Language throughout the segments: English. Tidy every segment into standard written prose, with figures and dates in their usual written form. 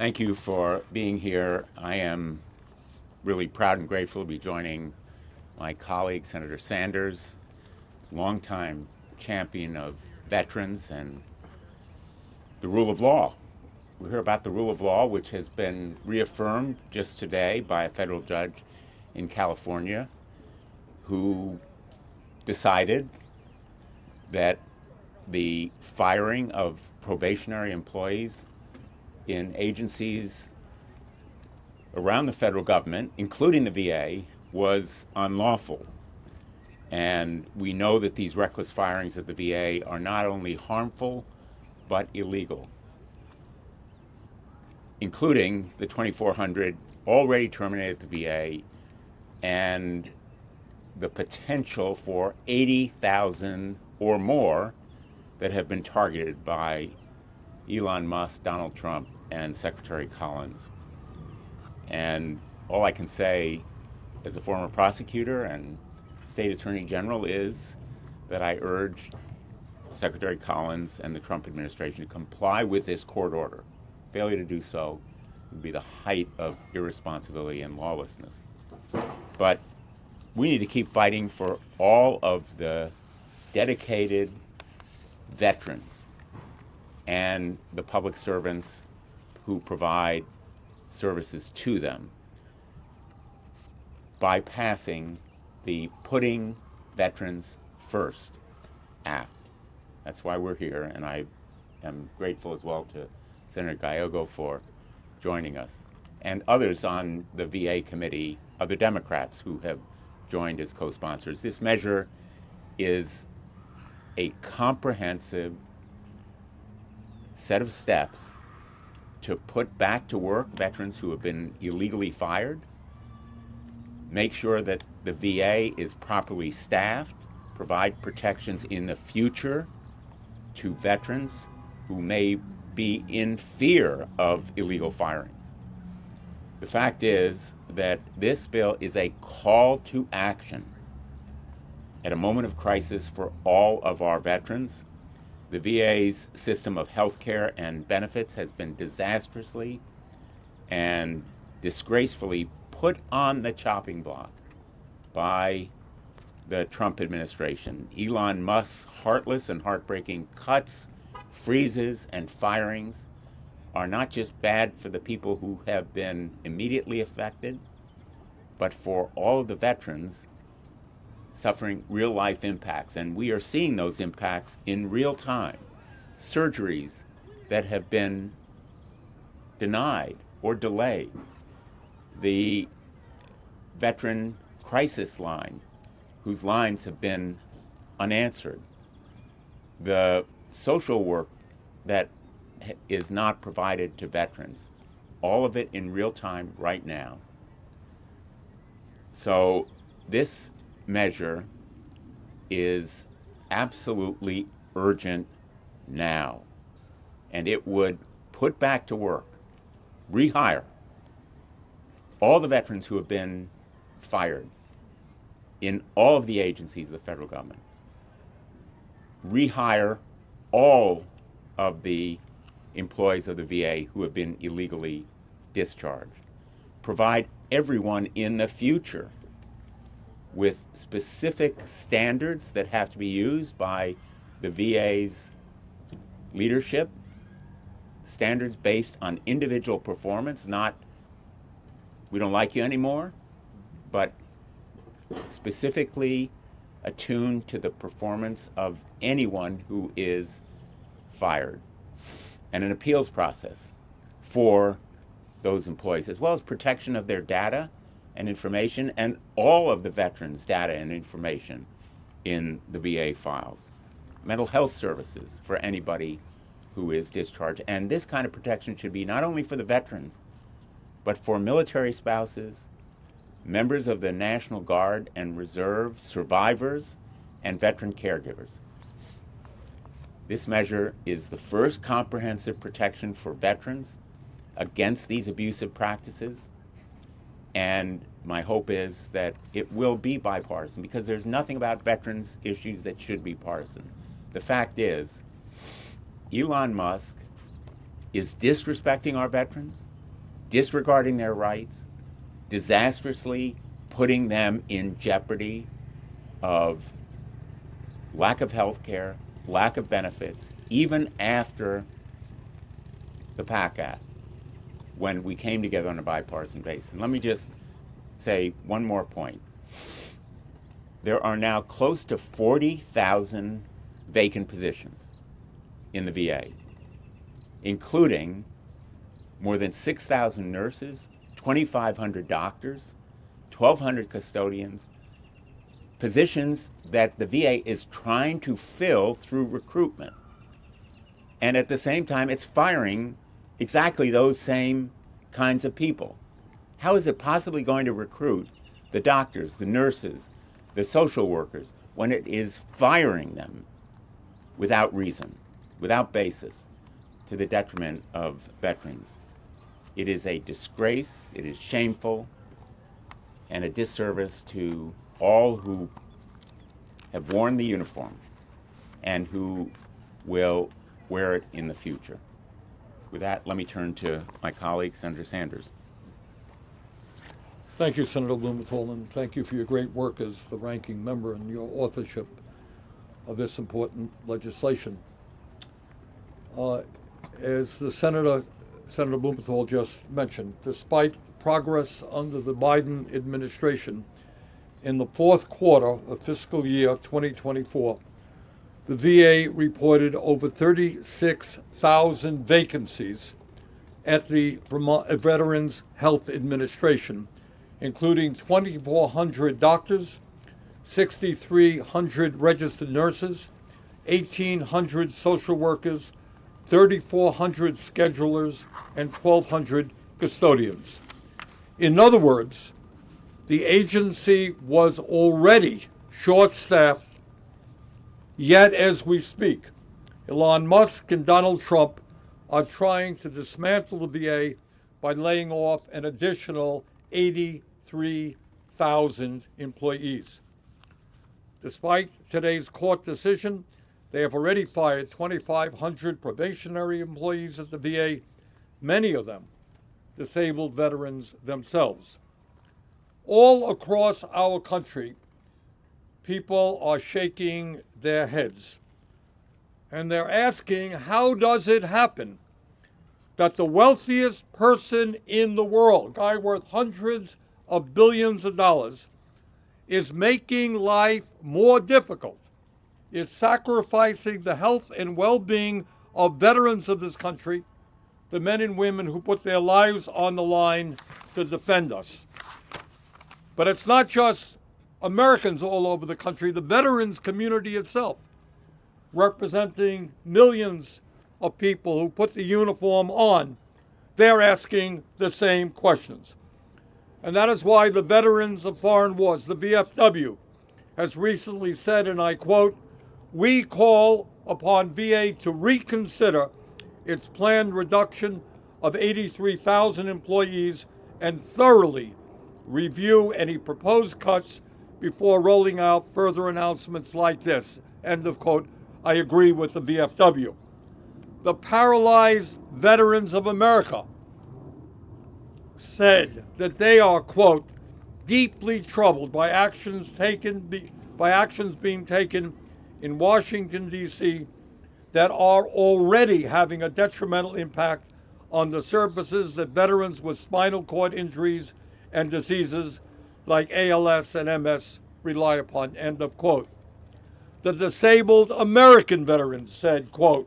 Thank you for being here. I am really proud and grateful to be joining my colleague, Senator Sanders, longtime champion of veterans and the rule of law. We hear about the rule of law, which has been reaffirmed just today by a federal judge in California who decided that the firing of probationary employees in agencies around the federal government, including the VA, was unlawful. And we know that these reckless firings at the VA are not only harmful, but illegal, including the 2,400 already terminated at the VA and the potential for 80,000 or more that have been targeted by Elon Musk, Donald Trump, and Secretary Collins. And all I can say as a former prosecutor and state attorney general is that I urge Secretary Collins and the Trump administration to comply with this court order. Failure to do so would be the height of irresponsibility and lawlessness. But we need to keep fighting for all of the dedicated veterans and the public servants who provide services to them by passing the Putting Veterans First Act. That's why we're here, and I am grateful as well to Senator Gallego for joining us, and others on the VA committee, other Democrats who have joined as co-sponsors. This measure is a comprehensive set of steps to put back to work veterans who have been illegally fired, make sure that the VA is properly staffed, provide protections in the future to veterans who may be in fear of illegal firings. The fact is that this bill is a call to action at a moment of crisis for all of our veterans. The VA's system of health care and benefits has been disastrously and disgracefully put on the chopping block by the Trump administration. Elon Musk's heartless and heartbreaking cuts, freezes, and firings are not just bad for the people who have been immediately affected, but for all of the veterans suffering real-life impacts. And we are seeing those impacts in real time. Surgeries that have been denied or delayed. The veteran crisis line, whose lines have been unanswered. The social work that is not provided to veterans. All of it in real time right now. So this measure is absolutely urgent now. And it would put back to work, rehire all the veterans who have been fired in all of the agencies of the federal government. Rehire all of the employees of the VA who have been illegally discharged. Provide everyone in the future with specific standards that have to be used by the VA's leadership, standards based on individual performance, not we don't like you anymore, but specifically attuned to the performance of anyone who is fired, and an appeals process for those employees, as well as protection of their data and information and all of the veterans' data and information in the VA files. Mental health services for anybody who is discharged. And this kind of protection should be not only for the veterans, but for military spouses, members of the National Guard and Reserve, survivors, and veteran caregivers. This measure is the first comprehensive protection for veterans against these abusive practices. And my hope is that it will be bipartisan, because there's nothing about veterans issues that should be partisan. The fact is, Elon Musk is disrespecting our veterans, disregarding their rights, disastrously putting them in jeopardy of lack of health care, lack of benefits, even after the PAC Act, when we came together on a bipartisan basis. And let me just say one more point. There are now close to 40,000 vacant positions in the VA, including more than 6,000 nurses, 2,500 doctors, 1,200 custodians, positions that the VA is trying to fill through recruitment. And at the same time, it's firing exactly those same kinds of people. How is it possibly going to recruit the doctors, the nurses, the social workers, when it is firing them without reason, without basis, to the detriment of veterans? It is a disgrace, it is shameful, and a disservice to all who have worn the uniform and who will wear it in the future. With that, let me turn to my colleague, Senator Sanders. Thank you, Senator Blumenthal, and thank you for your great work as the ranking member and your authorship of this important legislation. As the Senator Blumenthal just mentioned, despite progress under the Biden administration, in the fourth quarter of fiscal year 2024, the VA reported over 36,000 vacancies at the Veterans Health Administration, including 2,400 doctors, 6,300 registered nurses, 1,800 social workers, 3,400 schedulers, and 1,200 custodians. In other words, the agency was already short-staffed, yet as we speak, Elon Musk and Donald Trump are trying to dismantle the VA by laying off an additional 83,000 employees. Despite today's court decision, they have already fired 2,500 probationary employees at the VA, many of them disabled veterans themselves. All across our country, people are shaking their heads, and they're asking, how does it happen that the wealthiest person in the world, guy worth hundreds of billions of dollars, is making life more difficult, is sacrificing the health and well-being of veterans of this country, the men and women who put their lives on the line to defend us. But it's not just Americans all over the country, the veterans community itself, representing millions of people who put the uniform on, they're asking the same questions. And that is why the Veterans of Foreign Wars, the VFW, has recently said, and I quote, "We call upon VA to reconsider its planned reduction of 83,000 employees and thoroughly review any proposed cuts before rolling out further announcements like this." End of quote. I agree with the VFW. The Paralyzed Veterans of America said that they are, quote, deeply troubled by actions being taken in Washington, D.C. that are already having a detrimental impact on the services that veterans with spinal cord injuries and diseases like ALS and MS rely upon, end of quote. The Disabled American Veterans said, quote,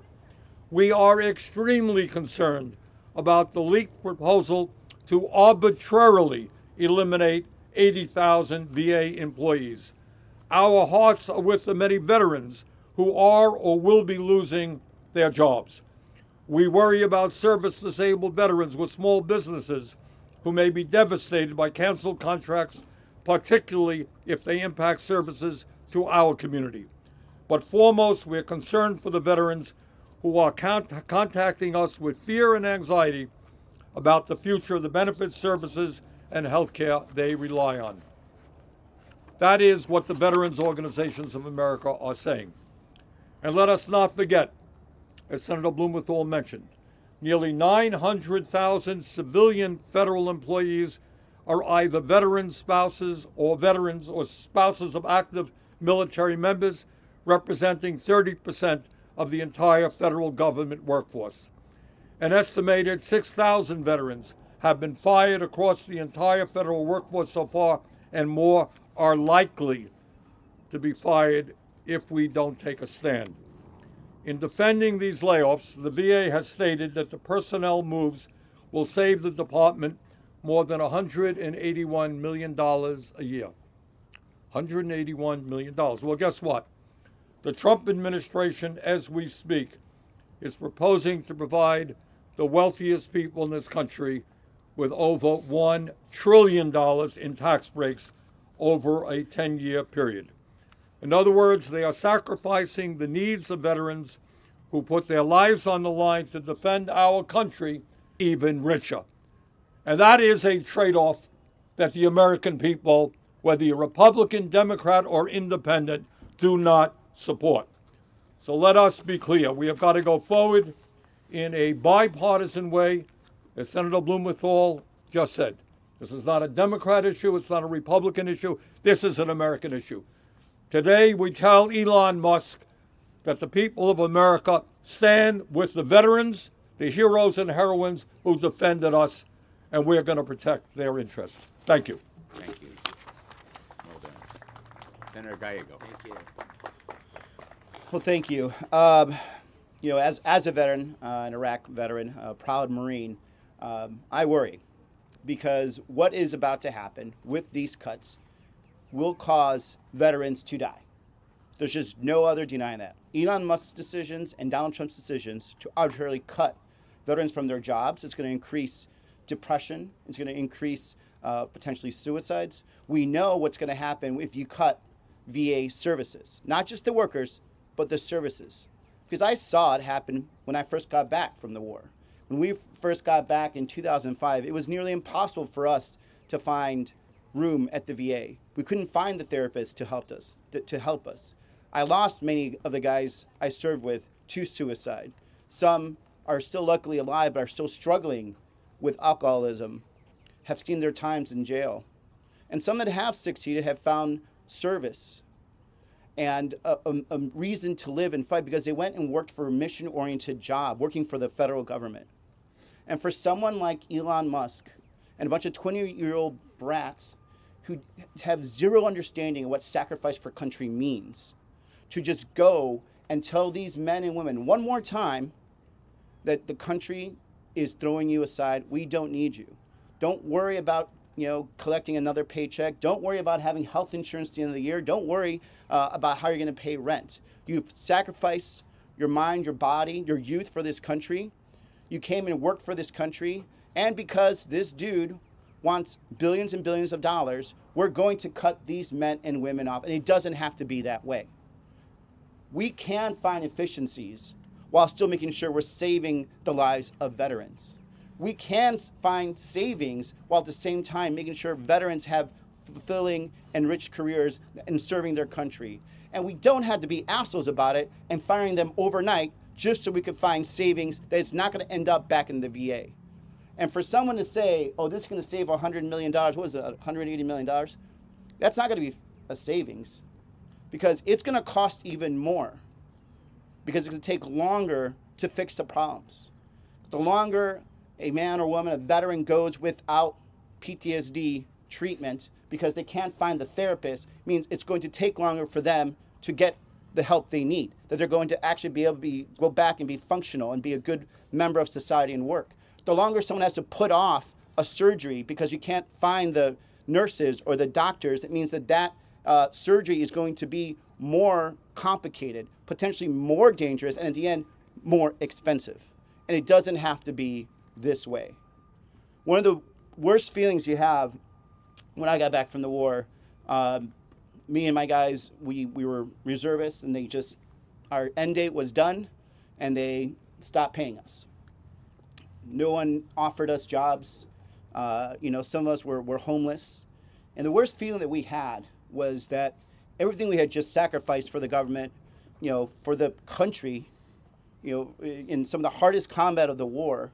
"We are extremely concerned about the leaked proposal to arbitrarily eliminate 80,000 VA employees. Our hearts are with the many veterans who are or will be losing their jobs. We worry about service-disabled veterans with small businesses who may be devastated by canceled contracts, particularly if they impact services to our community. But foremost, we're concerned for the veterans who are contacting us with fear and anxiety about the future of the benefits, services, and health care they rely on." That is what the Veterans Organizations of America are saying. And let us not forget, as Senator Blumenthal mentioned, nearly 900,000 civilian federal employees are either veterans, spouses, or veterans or spouses of active military members, representing 30% of the entire federal government workforce. An estimated 6,000 veterans have been fired across the entire federal workforce so far, and more are likely to be fired if we don't take a stand. In defending these layoffs, the VA has stated that the personnel moves will save the department more than $181 million a year. $181 million. Well, guess what? The Trump administration, as we speak, is proposing to provide the wealthiest people in this country with over $1 trillion in tax breaks over a 10-year period. In other words, they are sacrificing the needs of veterans who put their lives on the line to defend our country even richer. And that is a trade-off that the American people, whether you're Republican, Democrat, or Independent, do not support. So let us be clear. We have got to go forward in a bipartisan way, as Senator Blumenthal just said. This is not a Democrat issue. It's not a Republican issue. This is an American issue. Today, we tell Elon Musk that the people of America stand with the veterans, the heroes and heroines who defended us, and we're going to protect their interests. Thank you. Thank you. Well done. Senator Gallego. Thank you. Well, thank you. As a veteran, an Iraq veteran, a proud Marine, I worry because what is about to happen with these cuts will cause veterans to die. There's just no other denying that. Elon Musk's decisions and Donald Trump's decisions to arbitrarily cut veterans from their jobs is going to increase depression. It's going to increase potentially suicides. We know what's going to happen if you cut VA services, not just the workers, but the services. Because I saw it happen when I first got back from the war. When we first got back in 2005, it was nearly impossible for us to find room at the VA. We couldn't find the therapist to help us. I lost many of the guys I served with to suicide. Some are still luckily alive, but are still struggling with alcoholism, have seen their times in jail. And some that have succeeded have found service and a reason to live and fight because they went and worked for a mission-oriented job, working for the federal government. And for someone like Elon Musk and a bunch of 20-year-old brats who have zero understanding of what sacrifice for country means, to just go and tell these men and women one more time that the country is throwing you aside, we don't need you. Don't worry about collecting another paycheck. Don't worry about having health insurance at the end of the year. Don't worry about how you're going to pay rent. You've sacrificed your mind, your body, your youth for this country. You came and worked for this country. And because this dude wants billions and billions of dollars, we're going to cut these men and women off. And it doesn't have to be that way. We can find efficiencies while still making sure we're saving the lives of veterans. We can find savings while at the same time making sure veterans have fulfilling and rich careers in serving their country. And we don't have to be assholes about it and firing them overnight just so we could find savings that it's not going to end up back in the VA. And for someone to say, oh, this is going to save $100 million, what was it, $180 million? That's not going to be a savings because it's going to cost even more because it's going to take longer to fix the problems. The longer a man or woman, a veteran, goes without PTSD treatment because they can't find the therapist, means it's going to take longer for them to get the help they need, that they're going to actually be able to go back and be functional and be a good member of society and work. The longer someone has to put off a surgery because you can't find the nurses or the doctors, it means that surgery is going to be more complicated, potentially more dangerous, and at the end, more expensive. And it doesn't have to be this way. One of the worst feelings you have when I got back from the war, me and my guys, we were reservists, and our end date was done, and they stopped paying us. No one offered us jobs. Some of us were homeless. And the worst feeling that we had was that everything we had just sacrificed for the government, for the country, in some of the hardest combat of the war,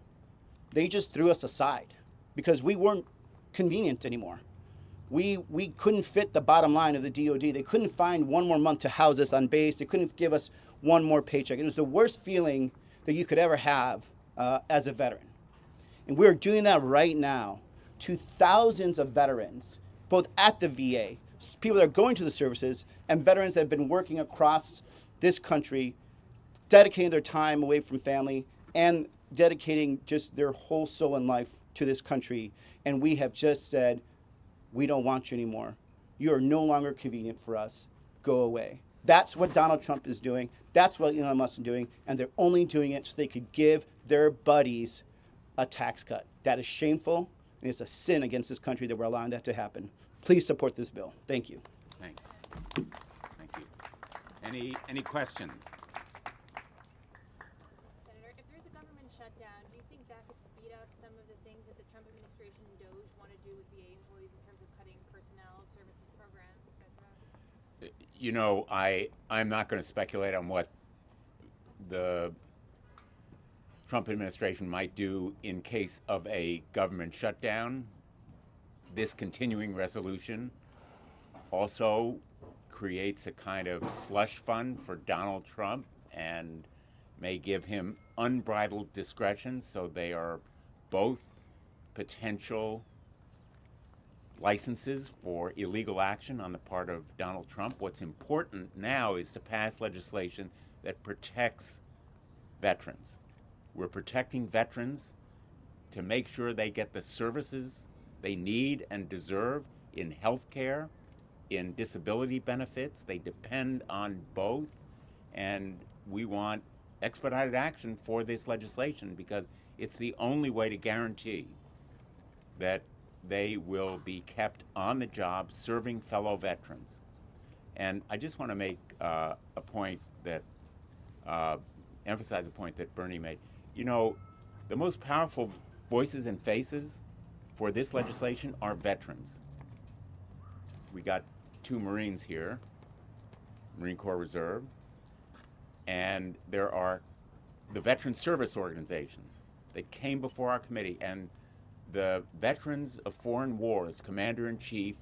they just threw us aside because we weren't convenient anymore. We couldn't fit the bottom line of the DOD. They couldn't find one more month to house us on base. They couldn't give us one more paycheck. It was the worst feeling that you could ever have as a veteran. And we're doing that right now to thousands of veterans, both at the VA, people that are going to the services, and veterans that have been working across this country, dedicating their time away from family and dedicating just their whole soul and life to this country. And we have just said, we don't want you anymore. You are no longer convenient for us. Go away. That's what Donald Trump is doing. That's what Elon Musk is doing. And they're only doing it so they could give their buddies a tax cut. That is shameful, and it's a sin against this country that we're allowing that to happen. Please support this bill. Thank you. Thanks. Thank you. Any questions? Senator, if there's a government shutdown, do you think that could speed up some of the things that the Trump administration and DOJ want to do with VA employees in terms of cutting personnel, services programs, et cetera? You know, I'm not going to speculate on what the Trump administration might do in case of a government shutdown. This continuing resolution also creates a kind of slush fund for Donald Trump and may give him unbridled discretion, so they are both potential licenses for illegal action on the part of Donald Trump. What's important now is to pass legislation that protects veterans. We're protecting veterans to make sure they get the services they need and deserve in health care, in disability benefits. They depend on both, and we want expedited action for this legislation because it's the only way to guarantee that they will be kept on the job serving fellow veterans. And I just want to make a point that, emphasize a point that Bernie made. You know, the most powerful voices and faces for this legislation are veterans. We got 2 Marines here, Marine Corps Reserve, and there are the veteran service organizations that came before our committee, and the Veterans of Foreign Wars Commander-in-Chief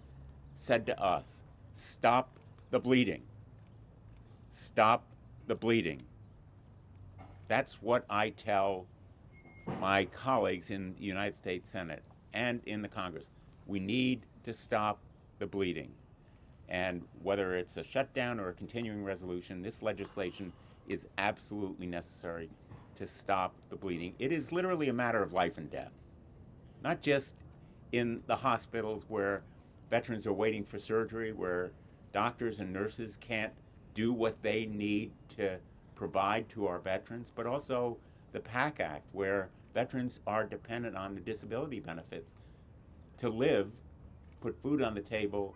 said to us, stop the bleeding. Stop the bleeding. That's what I tell my colleagues in the United States Senate and in the Congress. We need to stop the bleeding. And whether it's a shutdown or a continuing resolution, this legislation is absolutely necessary to stop the bleeding. It is literally a matter of life and death, not just in the hospitals where veterans are waiting for surgery, where doctors and nurses can't do what they need to provide to our veterans, but also the PAC Act, where veterans are dependent on the disability benefits to live, put food on the table,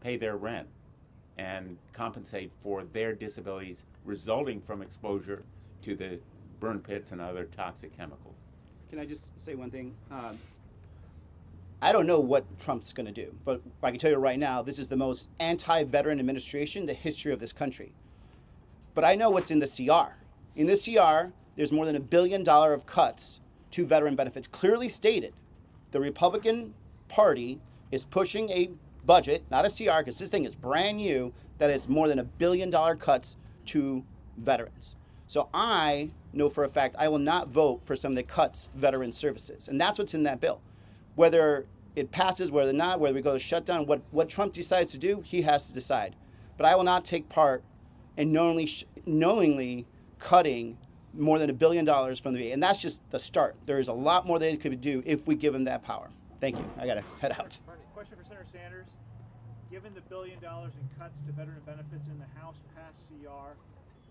pay their rent, and compensate for their disabilities resulting from exposure to the burn pits and other toxic chemicals. Can I just say one thing? I don't know what Trump's going to do, but I can tell you right now, this is the most anti-veteran administration in the history of this country. But I know what's in the CR. In the CR, there's more than $1 billion of cuts to veteran benefits. Clearly stated, the Republican Party is pushing a budget, not a CR, because this thing is brand new, that is more than $1 billion cuts to veterans. So I know for a fact I will not vote for something that cuts veteran services. And that's what's in that bill. Whether it passes, whether not, whether we go to shutdown, what Trump decides to do, he has to decide. But I will not take part in knowingly cutting more than $1 billion from the VA. And that's just the start. There is a lot more they could do if we give them that power. Thank you. I got to head out. Question for Senator Sanders. Given the $1 billion in cuts to veteran benefits in the House passed CR,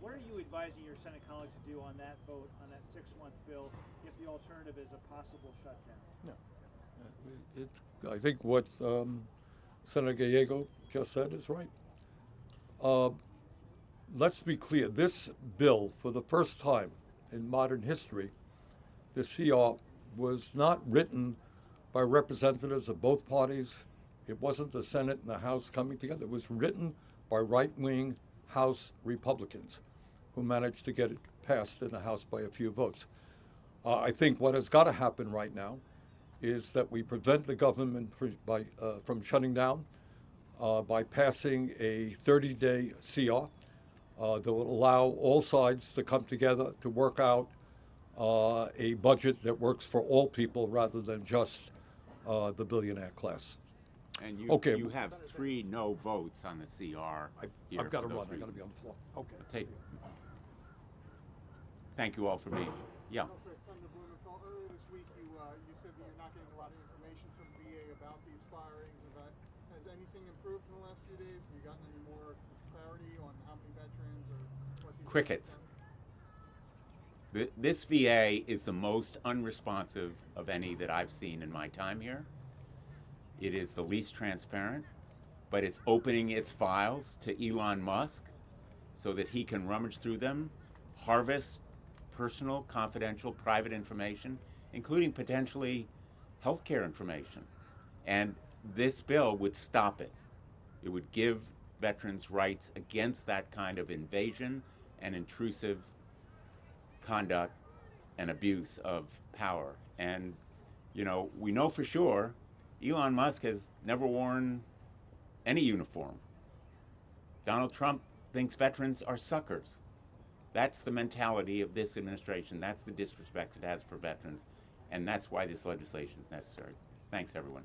what are you advising your Senate colleagues to do on that vote, on that 6-month bill, if the alternative is a possible shutdown? I think what Senator Gallego just said is right. Let's be clear. This bill, for the first time in modern history, the CR was not written by representatives of both parties. It wasn't the Senate and the House coming together. It was written by right-wing House Republicans who managed to get it passed in the House by a few votes. I think what has got to happen right now is that we prevent the government from shutting down by passing a 30-day CR that will allow all sides to come together to work out a budget that works for all people rather than just the billionaire class. And Okay. you have 3 no votes on the CR. here I've got to for those run. I've got to reasons. be on the floor. Okay. Thank you all for being here. Yeah. Real quick, Senator Blumenthal, earlier this week you said that you're not getting a lot of information from VA about these firings. Has anything improved in the last few days? Have you gotten any more clarity on how many veterans or what these Crickets. This VA is the most unresponsive of any that I've seen in my time here. It is the least transparent, but it's opening its files to Elon Musk so that he can rummage through them, harvest personal, confidential, private information, including potentially healthcare information. And this bill would stop it. It would give veterans rights against that kind of invasion and intrusive conduct and abuse of power. And, you know, we know for sure Elon Musk has never worn any uniform. Donald Trump thinks veterans are suckers. That's the mentality of this administration. That's the disrespect it has for veterans. And that's why this legislation is necessary. Thanks, everyone.